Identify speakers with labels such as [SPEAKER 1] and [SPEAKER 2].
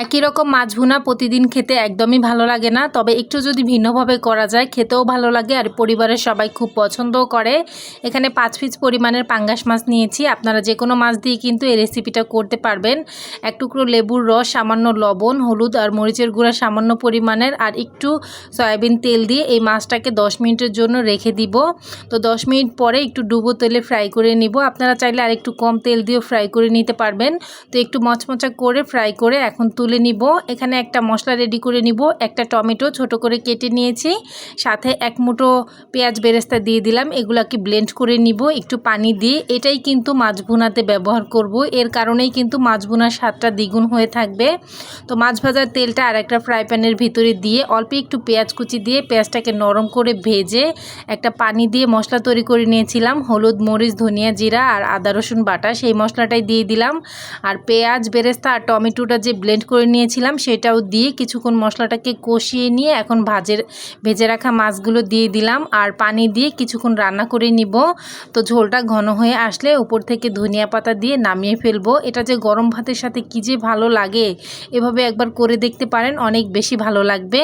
[SPEAKER 1] একই রকম মাছ ভুনা প্রতিদিন খেতে একদমই ভালো লাগে না, তবে একটু যদি ভিন্নভাবে করা যায় খেতেও ভালো লাগে আর পরিবারের সবাই খুব পছন্দও করে। এখানে 5 পিস পরিমাণের পাঙ্গাস মাছ নিয়েছি। আপনারা যে কোনো মাছ দিয়ে কিন্তু এই রেসিপিটা করতে পারবেন। এক টুকরো লেবুর রস, সামান্য লবণ, হলুদ আর মরিচের গুঁড়া সামান্য পরিমাণের আর একটু সয়াবিন তেল দিয়ে এই মাছটাকে 10 মিনিটের জন্য রেখে দিব। তো 10 মিনিট পরে একটু ডুবো তেলে ফ্রাই করে নিব। আপনারা চাইলে আর একটু কম তেল দিয়েও ফ্রাই করে নিতে পারবেন। তো একটু মচমচা করে ফ্রাই করে এখন তুলে নিব। এখানে একটা মশলা রেডি করে নিব। একটা টমেটো ছোট করে কেটে নিয়েছি, সাথে এক মুঠো পেঁয়াজ বেরেস্তা দিয়ে দিলাম। এগুলাকে ব্লেন্ড করে নিব একটু পানি দিয়ে। এটাই কিন্তু মাছ ভুনাতে ব্যবহার করব, এর কারণেই কিন্তু মাছ ভুনার স্বাদটা দ্বিগুণ হয়ে থাকবে। তো মাছ ভাজার তেলটা আর একটা ফ্রাই প্যানের ভিতরে দিয়ে অল্প একটু পেঁয়াজ কুচি দিয়ে পেঁয়াজটাকে নরম করে ভেজে একটা পানি দিয়ে মশলা তৈরি করে নিয়েছিলাম। হলুদ, মরিচ, ধনিয়া, জিরা আর আদা রসুন বাটা, সেই মশলাটাই দিয়ে দিলাম। আর পেঁয়াজ বেরেস্তা আর টমেটোটা যে ব্লেন্ড করে নিয়েছিলাম সেটাও দিয়ে কিছুক্ষণ মশলাটাকে কষিয়ে নিয়ে এখন ভেজে রাখা মাছগুলো দিয়ে দিলাম আর পানি দিয়ে কিছুক্ষণ রান্না করে নিব। তো ঝোলটা ঘন হয়ে আসলে উপর থেকে ধনিয়া পাতা দিয়ে নামিয়ে ফেলবো। এটা যে গরম ভাতের সাথে কী যে ভালো লাগে, এভাবে একবার করে দেখতে পারেন, অনেক বেশি ভালো লাগবে।